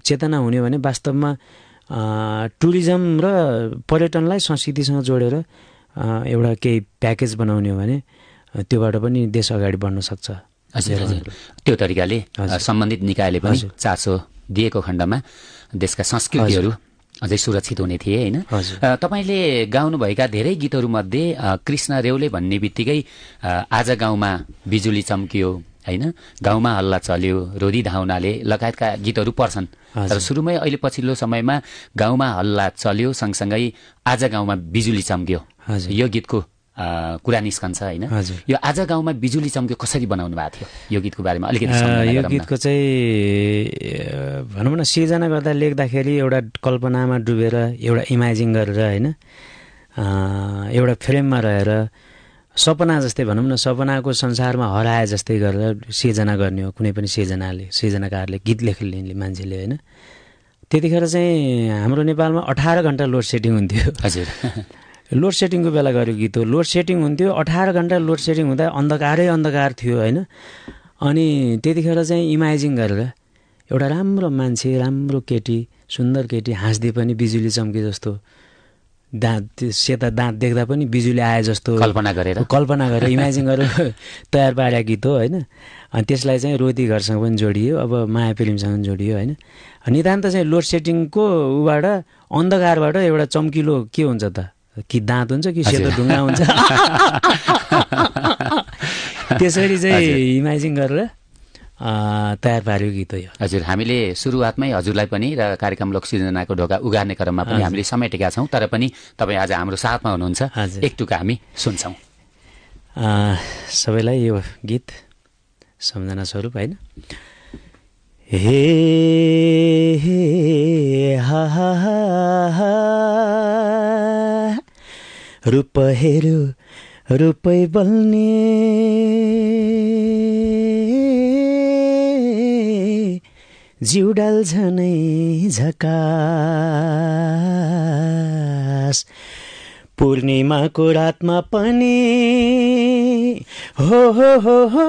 Speaker 4: चेतना हुने भने वास्तवमा टुरिज्म र पर्यटनलाई संस्कृतिसँग जोडेर एउटा केही प्याकेज बनाउने हो भने त्योबाट पनि देश अगाडि बढ्न सक्छ।
Speaker 1: हजुर हजुर, त्यो तरिकाले सम्बन्धित निकायले पनि चासो दिएको खण्डमा देशका संस्कृतिहरू अझै सुरक्षित हुने थिए होइन। तपाईँले गाउनुभएका धेरै गीतहरूमध्ये कृष्ण रेउले भन्ने बित्तिकै आज गाउँमा बिजुली चम्कियो होइन, गाउँमा हल्ला चल्यो, रोदी धाउनाले लगायतका गीतहरू पर्छन्। तर सुरुमै अहिले पछिल्लो समयमा गाउँमा हल्ला चल्यो सँगसँगै आज गाउँमा बिजुली चम्क्यो यो गीतको कुरा निस्कन्छ होइन। यो आज गाउँमा बिजुली चम्क्यो कसरी बनाउनु भएको थियो यो गीतको बारेमा अलिकति?
Speaker 4: यो गीतको चाहिँ भनौँ न सिर्जना गर्दा लेख्दाखेरि एउटा कल्पनामा डुबेर एउटा इमेजिन गरेर होइन, एउटा फ्रेममा रहेर सपना जस्तै भनौँ न सपनाको संसारमा हराए जस्तै गरेर सिर्जना गर्ने हो कुनै पनि सिर्जनाकारले, गीत लेख्ने मान्छेले होइन। त्यतिखेर चाहिँ हाम्रो नेपालमा 18 घण्टा लोड सेडिङ हुन्थ्यो।
Speaker 1: हजुर
Speaker 4: लोड सेडिङको बेला गरेको गीत हो। लोड सेडिङ हुन्थ्यो, 18 घण्टा लोड सेडिङ हुँदा अन्धकारै अन्धकार थियो होइन। अनि त्यतिखेर चाहिँ इमेजिङ गरेर एउटा राम्रो मान्छे, राम्रो केटी, सुन्दर केटी हाँस्दै पनि बिजुली चम्के जस्तो, दाँत सेता दाँत देख्दा पनि बिजुली आए जस्तो
Speaker 1: कल्पना गरेर
Speaker 4: इमेजिङ गरेर तयार पारेको गीत हो होइन। अनि त्यसलाई चाहिँ रोती घरसँग पनि जोडियो, अब माया फिल्मसँग पनि जोडियो होइन। नितान्त चाहिँ लोड सेटिङको उबाट अन्धकारबाट एउटा चम्किलो के हुन्छ त, कि दाँत हुन्छ कि सेतो ढुङ्गा हुन्छ, त्यसरी चाहिँ इमेजिङ गरेर तयार पारेको गीत हो यो।
Speaker 1: हजुर, हामीले सुरुवातमै हजुरलाई पनि र कार्यक्रम लोकसृजनाको ढोका उगार्ने क्रममा पनि हामीले समेटेका छौँ, तर पनि तपाईँ आज हाम्रो साथमा हुनुहुन्छ। एक टुका हामी सुन्छौँ।
Speaker 4: सबैलाई यो गीत सम्झना स्वरूप होइन। हे हा हा हा रूप हेऱ्यो रूपै बल्ने, जिउडाल झनै झकास, पूर्णिमाको रातमा पनि हो हो हो हो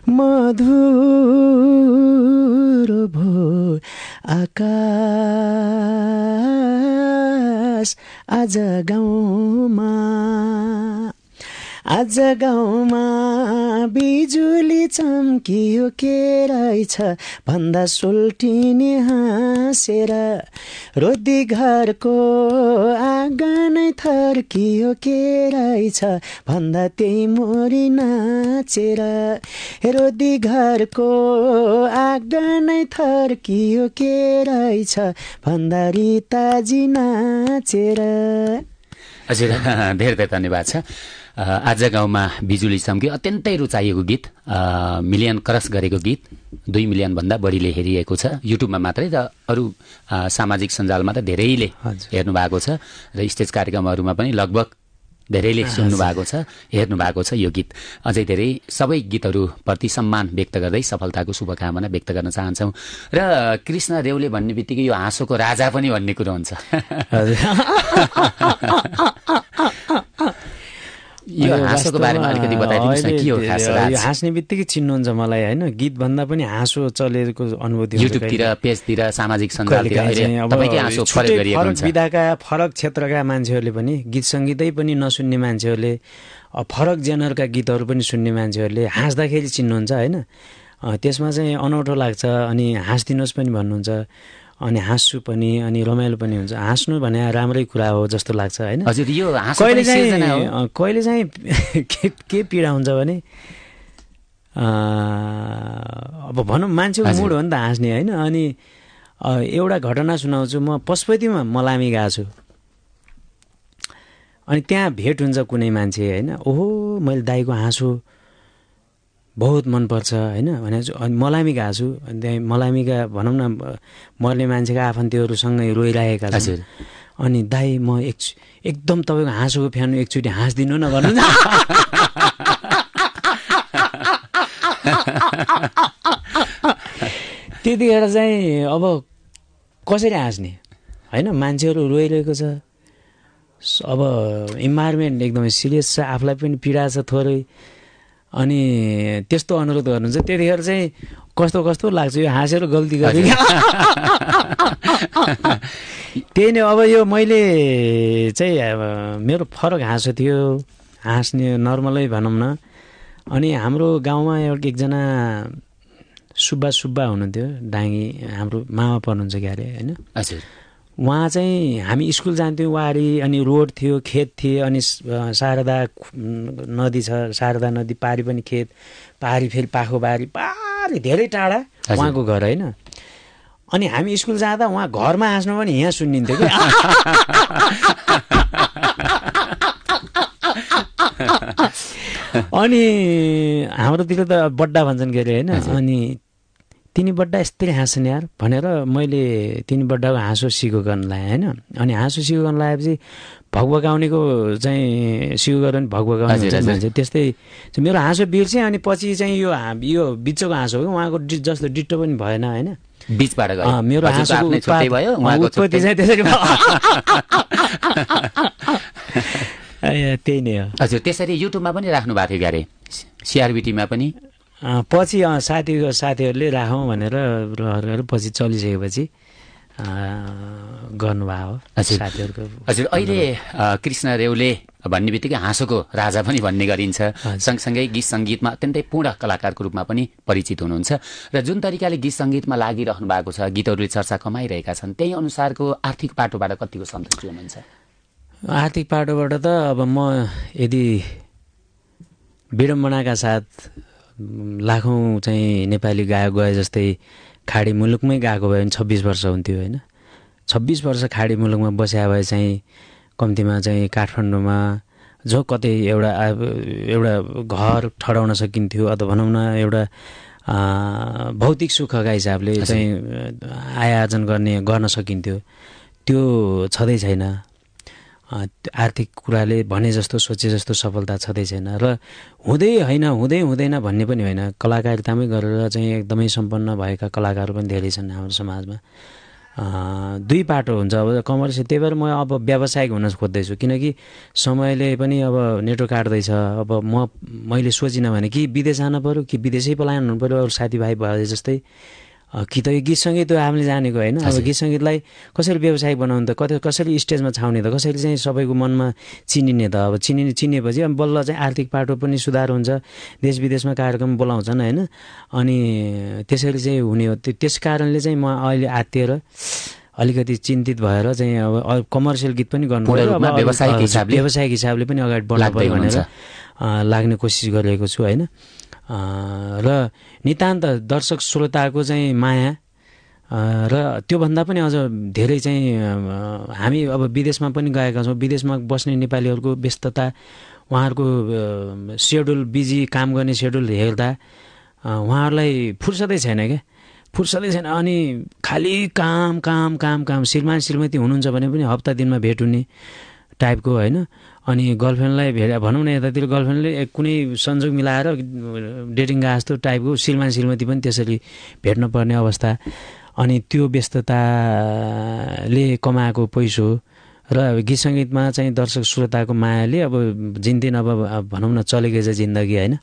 Speaker 4: मधुर भो आकाश, आज गाउँमा बिजुली चम्कियो के रहेछ भन्दा सोल्टिने हाँसेर, रोदी घरको आँगनै थर्कियो के रहेछ भन्दा त्यही मोरी नाचेर, रोदी घरको आँगनै थर्कियो के रहेछ भन्दा रिताजी नाचेर।
Speaker 1: हजुर धेरै धेरै धन्यवाद छ। आज गाउँमा बिजुली चम्क्यो अत्यन्तै रुचाइएको गीत, मिलियन क्रस गरेको गीत, 2 मिलियनभन्दा बढीले हेरिएको छ युट्युबमा मात्रै, र अरू सामाजिक सञ्जालमा त धेरैले हेर्नु भएको छ, र स्टेज कार्यक्रमहरूमा पनि लगभग धेरैले सुन्नु भएको छ, हेर्नु भएको छ यो गीत। अझै धेरै सबै गीतहरूप्रति सम्मान व्यक्त गर्दै सफलताको शुभकामना व्यक्त गर्न चाहन्छौँ। र कृष्ण रेउले भन्ने बित्तिकै यो हाँसोको राजा पनि भन्ने कुरो हुन्छ। यो हाँसोको बारेमा अलिकति बताइदिनुहोस् न, के हो खास राज?
Speaker 4: हाँस्ने बित्तिकै चिन्नुहुन्छ मलाई होइन, गीत भन्दा पनि हाँसो चलेको अनुभूति हुन्छ।
Speaker 1: युट्युबतिर, पेजतिर, सामाजिक सञ्जालतिर तपाईकै हाँसो प्रयोग गरिएको हुन्छ।
Speaker 4: विधाका फरक क्षेत्रका मान्छेहरूले पनि, गीत सङ्गीतै पनि नसुन्ने मान्छेहरूले, फरक जेनरका गीतहरू पनि सुन्ने मान्छेहरूले हाँस्दाखेरि चिन्नुहुन्छ होइन। त्यसमा चाहिँ अनौठो लाग्छ, अनि हाँस्दिनुहोस् पनि भन्नुहुन्छ, अनि हाँस्छु पनि, अनि रमाइलो पनि हुन्छ। हाँस्नु भने राम्रै कुरा हो जस्तो लाग्छ होइन।
Speaker 1: हजुर, यो
Speaker 4: कहिले चाहिँ के पीडा हुन्छ भने, अब भनौँ मान्छेको मुड हो नि त हाँस्ने होइन। अनि एउटा घटना सुनाउँछु, म पशुपतिमा मलामी गएको छु, अनि त्यहाँ भेट हुन्छ कुनै मान्छे होइन, ओहो मैले दाइको हाँसो बहुत मनपर्छ होइन भनेको छु। अनि मलामी गएको छु, अनि त्यहाँ मलामीका भनौँ न मर्ने मान्छेका आफन्तीहरूसँगै रोइरहेका छन्। अनि दाइ म एकदम तपाईँको हाँसोको फ्यान, एकचोटि हाँस्दिनु न भन्नु। त्यतिखेर चाहिँ अब कसरी हाँस्ने होइन, मान्छेहरू रोइरहेको छ, अब इन्भाइरोमेन्ट एकदमै सिरियस छ, आफूलाई पनि पीडा छ थोरै, अनि त्यस्तो अनुरोध गर्नुहुन्छ। त्यतिखेर चाहिँ कस्तो कस्तो लाग्छ, यो हाँसेर गल्ती गरेँ त्यही नै। अब यो मैले चाहिँ मेरो फरक हाँसो थियो, हाँस्ने नर्मलै भनौँ न। अनि हाम्रो गाउँमा एकजना सुब्बा हुनुहुन्थ्यो, डाङ्गी, हाम्रो मामा पर्नुहुन्छ क्यारे होइन।
Speaker 1: हजुर,
Speaker 4: उहाँ चाहिँ हामी स्कुल जान्थ्यौँ वारी, अनि रोड थियो, खेत थियो, अनि शारदा नदी छ, शारदा नदी पारी पनि खेत, पारी फेरि पाखो बारी, पारी धेरै टाढा उहाँको घर होइन। अनि हामी स्कुल जाँदा उहाँ घरमा हाँस्नु पनि यहाँ सुनिन्थ्यो कि। अनि हाम्रोतिर त बड्डा भन्छन् के अरे होइन। अनि तिनी बड्डा यस्तै हाँस्छन् यार भनेर मैले तिनी बड्डाको हाँसो सिको गर्न लगाएँ होइन। अनि हाँसो सिको गर्न लगाएपछि भगभगाउनेको चाहिँ सिको गरेर पनि भगभगाउने हुन्छ मान्छे, त्यस्तै मेरो हाँसो बिर्सेँ। अनि पछि चाहिँ यो बिचको हाँसो हो कि उहाँको जस्तो डिट्टो पनि भएन होइन,
Speaker 1: बीचबाट गयो
Speaker 4: मेरो हाँसोको उत्पत्ति चाहिँ त्यसरी त्यही नै हो।
Speaker 1: हजुर त्यसरी युट्युबमा पनि राख्नु भएको थियो क्यारे, सिआरबिटीमा पनि
Speaker 4: पछि साथीहरूले राखौँ भनेर पछि चलिसकेपछि गर्नुभएको हो साथीहरूको।
Speaker 1: हजुर अहिले कृष्ण रेउले भन्ने बित्तिकै हाँसोको राजा पनि भन्ने गरिन्छ, सँगसँगै गीत सङ्गीतमा अत्यन्तै पूर्ण कलाकारको रूपमा पनि परिचित हुनुहुन्छ र जुन तरिकाले गीत सङ्गीतमा लागिरहनु भएको छ, गीतहरूले चर्चा कमाइरहेका छन्, त्यही अनुसारको आर्थिक पाटोबाट कतिको सन्तुष्टि हुनुहुन्छ?
Speaker 4: आर्थिक पाटोबाट त अब म यदि विडम्बनाका साथ लाखौँ चाहिँ नेपाली गायक गए जस्तै खाडी मुलुकमै गएको भए भने 26 वर्ष हुन्थ्यो होइन। 26 वर्ष खाडी मुलुकमा बस्या भए चाहिँ कम्तीमा चाहिँ काठमाडौँमा जो कतै एउटा घर ठडाउन सकिन्थ्यो, अथवा भनौँ न एउटा भौतिक सुखका हिसाबले चाहिँ आय आर्जन गर्न सकिन्थ्यो, त्यो छँदै छैन। आर्थिक कुराले भने जस्तो सोचे जस्तो सफलता छँदै छैन र हुँदैन भन्ने पनि होइन। कलाकारितामै गरेर चाहिँ एकदमै सम्पन्न भएका कलाकारहरू पनि धेरै छन् हाम्रो समाजमा। दुई पाटो हुन्छ अब कमर्सियल, त्यही भएर म अब व्यावसायिक हुन खोज्दैछु, किनकि समयले पनि अब नेटो काट्दैछ। अब मैले सोचिनँ भने कि विदेश जान पऱ्यो कि विदेशै पलायन हुनु पऱ्यो, अरू साथीभाइ भए जस्तै कि त यो गीत सङ्गीत हामीले जानेको होइन। अब गीत सङ्गीतलाई कसरी व्यावसायिक बनाउनु त, कसरी स्टेजमा छाउने त, कसरी चाहिँ सबैको मनमा चिनिने त। अब चिनेपछि अब बल्ल चाहिँ आर्थिक पाटो पनि सुधार हुन्छ, देश विदेशमा कार्यक्रम बोलाउँछन् होइन। अनि त्यसरी चाहिँ हुने हो। त्यस कारणले चाहिँ म अहिले आत्तिएर अलिकति चिन्तित भएर चाहिँ अब कमर्सियल गीत पनि गर्नु पर्यो, व्यावसायिक हिसाबले पनि अगाडि बढ्नु पर्यो भनेर लाग्ने कोसिस गरिरहेको छु होइन। र नितान्त दर्शक श्रोताको चाहिँ माया र त्योभन्दा पनि अझ धेरै चाहिँ हामी अब विदेशमा पनि गएका छौँ, विदेशमा बस्ने नेपालीहरूको व्यस्तता, उहाँहरूको सेड्युल, बिजी काम गर्ने सेड्युल हेर्दा उहाँहरूलाई फुर्सदै छैन क्या, फुर्सदै छैन। अनि खालि काम काम काम काम, श्रीमती हुनुहुन्छ भने पनि हप्ता दिनमा भेट हुने टाइपको होइन। अनि गर्लफ्रेन्डलाई भनौँ न यतातिर गर्लफ्रेन्डले कुनै संजोग मिलाएर डेटिङ गए जस्तो टाइपको श्रीमती पनि त्यसरी भेट्न पर्ने अवस्था। अनि त्यो व्यस्तताले कमाएको पैसो र गीत सङ्गीतमा चाहिँ दर्शक श्रोताको मायाले अब जिन्दिन अब भनौँ न चलेको छ जिन्दगी होइन।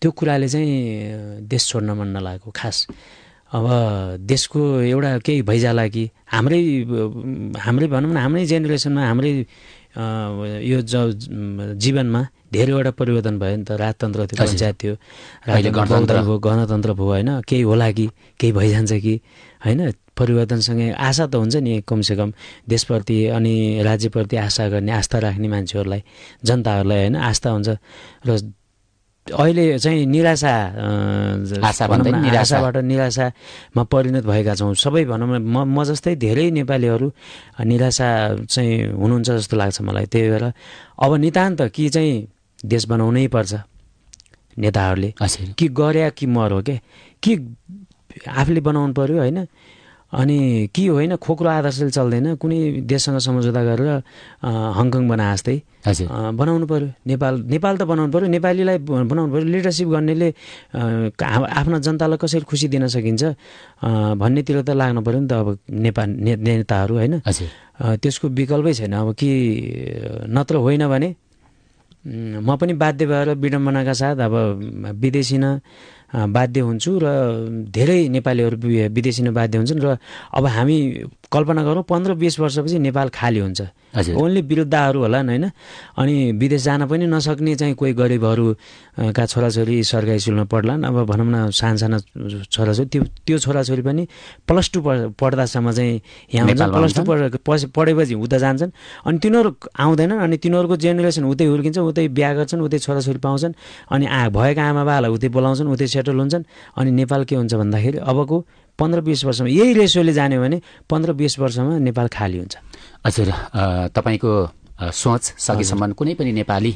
Speaker 4: त्यो कुराले चाहिँ देश छोड्न मन नलागेको खास। अब देशको एउटा केही भइजाला कि हाम्रै भनौँ न हाम्रै जेनेरेसनमा हाम्रै यो जीवनमा धेरैवटा परिवर्तन भयो नि त। राजतन्त्र थियो, पञ्चायत थियो, गणतन्त्र भयो होइन। केही होला कि केही भइजान्छ कि होइन। परिवर्तनसँगै आशा त हुन्छ नि कमसेकम देशप्रति अनि राज्यप्रति आशा गर्ने, आस्था राख्ने मान्छेहरूलाई, जनताहरूलाई होइन आस्था हुन्छ। र अहिले चाहिँ आशाबाट निराशामा परिणत भएका छौँ सबै। भनौँ न म जस्तै धेरै नेपालीहरू निराशा चाहिँ हुनुहुन्छ जस्तो लाग्छ मलाई। त्यही भएर अब नितान्त कि चाहिँ देश बनाउनै पर्छ नेताहरूले, कि गरे कि मर हो कि आफूले बनाउनु पर्यो होइन। अनि कि होइन खोक्रो आदर्शले चल्दैन, कुनै देशसँग सम्झौता गरेर हङकङ बनाए जस्तै बनाउनु पर्यो। नेपाल त बनाउनु पर्यो, नेपालीलाई बनाउनु पर्यो। लिडरसिप गर्नेले आफ्ना जनतालाई कसरी खुसी दिन सकिन्छ भन्नेतिर त लाग्नु पर्यो नि त अब नेताहरू होइन। त्यसको विकल्पै छैन अब कि नत्र होइन भने म पनि बाध्य भएर विडम्बनाका साथ अब विदेशिन बाध्य हुन्छु र धेरै नेपालीहरू विदेशिन बाध्य हुन्छन्। र अब हामी कल्पना गरौँ 15-20 वर्षपछि नेपाल खाली हुन्छ, ओन्ली विरुद्धहरू होलान् होइन। अनि विदेश जान पनि नसक्ने चाहिँ कोही गरिबहरूका छोराछोरी सरकारी स्कुलमा पढ्लान्। अब भनौँ न साना छोराछोरी, त्यो छोराछोरी पनि +2 पढ्दासम्म चाहिँ यहाँ हुन्छन्। +2 पढेपछि उता जान्छन् अनि तिनीहरू आउँदैनन्। अनि तिनीहरूको जेनेरेसन उतै हुर्किन्छ, उतै बिहा गर्छन्, उतै छोराछोरी पाउँछन्। अनि भएका आमा बाबालाई उतै बोलाउँछन्, उतै सेटल हुन्छन्। अनि नेपाल के हुन्छ भन्दाखेरि अबको 15-20 वर्षमा यही रेसियोले जाने भने 15-20 वर्षमा नेपाल खाली हुन्छ।
Speaker 1: हजुर, तपाईँको सोच सकेसम्म कुनै पनि नेपाली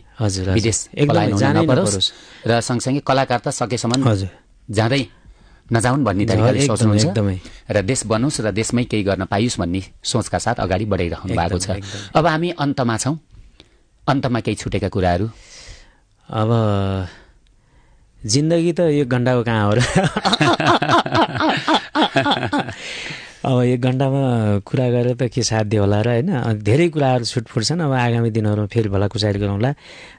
Speaker 1: विदेश पलायन हुन नपरोस् र सँगसँगै कलाकार त सकेसम्म जाँदै नजाउन् भन्ने तरिकाले सोच्नुहुन्छ
Speaker 4: एकदमै।
Speaker 1: र देश बनोस् र देशमै केही गर्न पाइयोस् भन्ने सोचका साथ अगाडि बढाइरहनु भएको छ। अब हामी अन्तमा छौँ, अन्तमा केही छुटेका कुराहरू?
Speaker 4: अब जिन्दगी त यो घण्टाको कहाँ हो र अब एक घण्टामा कुरा गरेर त के साध्य होला र होइन। धेरै कुराहरू छुटफुट छन्। अब आगामी दिनहरूमा फेरि भलाकुसारी गरौँला।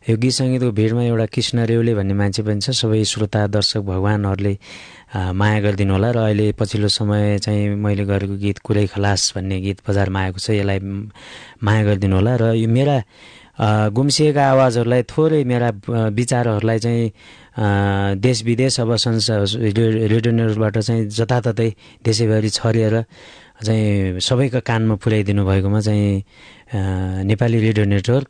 Speaker 4: यो गीत सङ्गीतको भिडमा एउटा कृष्ण रेउले भन्ने मान्छे पनि छ। सबै श्रोता दर्शक भगवानहरूले माया गरिदिनु होला। र अहिले पछिल्लो समय चाहिँ मैले गरेको गीत कुरै खलास भन्ने गीत बजारमा आएको छ, यसलाई माया गरिदिनु होला। र यो मेरा गुम्सिएका आवाजहरूलाई, थोरै मेरा विचारहरूलाई चाहिँ देश विदेश अब रेडियो नेटवर्कबाट चाहिँ जताततै देशैभरि छरिएर चाहिँ सबैको कानमा पुर्याइदिनु भएकोमा चाहिँ नेपाली रेडियो नेटवर्क,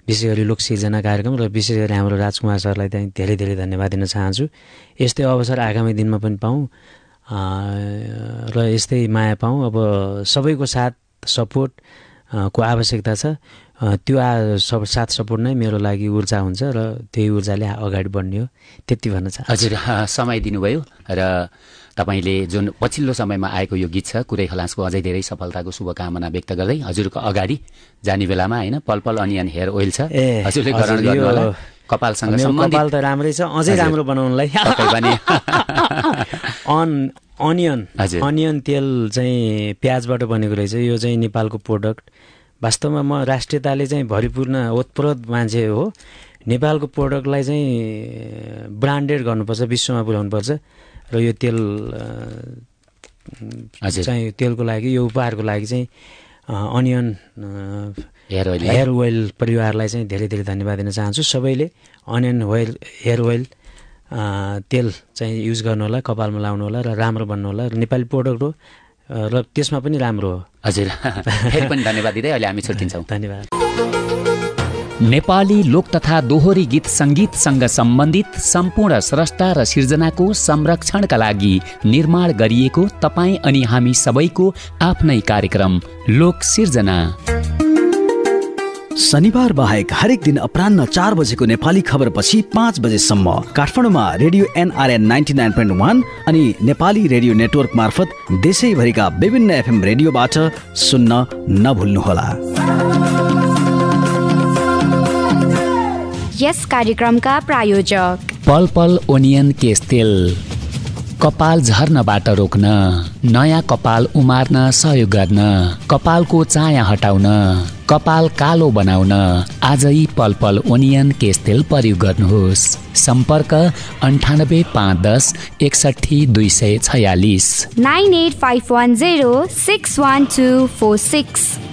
Speaker 4: विशेष गरी लोक सिर्जना कार्यक्रम र विशेष गरी हाम्रो राजकुमार सरलाई चाहिँ धेरै धेरै धन्यवाद दिन चाहन्छु। यस्तै अवसर आगामी दिनमा पनि पाऊँ र यस्तै माया पाऊँ। अब सबैको साथ सपोर्ट को आवश्यकता छ। त्यो साथ सपोर्ट नै मेरो लागि ऊर्जा हुन्छ र त्यही ऊर्जाले अगाडि बढ्ने हो, त्यति भन्न चाहन्छु।
Speaker 1: हजुर, समय दिनुभयो र तपाईँले जुन पछिल्लो समयमा आएको यो गीत छ कुरै खलासको अझै धेरै सफलताको शुभकामना व्यक्त गर्दै हजुरको अगाडि जाने बेलामा होइन पल पल अनियन हेयर ओइल छ, हजुरले ग्रहण गर्नु होला। कपालसँग सम्बन्धित
Speaker 4: कपाल त राम्रै छ, अझै राम्रो बनाउनलाई अनियन तेल चाहिँ प्याजबाट बनेको रहेछ। यो चाहिँ नेपालको प्रोडक्ट। वास्तवमा म राष्ट्रियताले चाहिँ भरिपूर्ण ओतप्रोत मान्छे हो। नेपालको प्रोडक्टलाई चाहिँ ब्रान्डेड गर्नुपर्छ, विश्वमा पुर्याउनुपर्छ। र यो तेल चाहिँ तेलको लागि, यो उपहारको लागि चाहिँ अनियन हेयर ओइल परिवारलाई चाहिँ धेरै धेरै धन्यवाद दिन चाहन्छु। सबैले अनियन हेयर ओइल तेल चाहिँ युज गर्नु होला, कपालमा लाउनु होला र राम्रो बन्नु होला। र नेपाली प्रोडक्ट हो र त्यसमा पनि राम्रो हो।
Speaker 1: हजुर, फेरि पनि धन्यवाद दिँदै अहिले हामी छुट्टिन्छौँ।
Speaker 4: धन्यवाद।
Speaker 1: नेपाली लोक तथा दोहोरी गीत सङ्गीतसँग सम्बन्धित सम्पूर्ण स्रष्टा र सिर्जनाको संरक्षणका लागि निर्माण गरिएको तपाईँ अनि हामी सबैको आफ्नै कार्यक्रम लोक सिर्जना।
Speaker 2: शनिबार बाहेक हरेक दिन अपराह्न 4 बजेको नेपाली खबरपछि 5 बजेसम्म काठमाडौँमा रेडियो NRN 99.1 अनि नेपाली रेडियो नेटवर्क मार्फत देशैभरिका विभिन्न FM रेडियोबाट सुन्न नभुल्नुहोला।
Speaker 3: यस कार्यक्रमका प्रायोजक
Speaker 1: पल पल ओनियन केश तेल, कपाल झर्नबाट रोक्न, नयाँ कपाल उमार्न सहयोग गर्न, कपालको चाया हटाउन, कपाल कालो बनाउन आजै पल पल ओनियन केश तेल प्रयोग गर्नुहोस्। सम्पर्क 985110 61246
Speaker 3: 9851061246।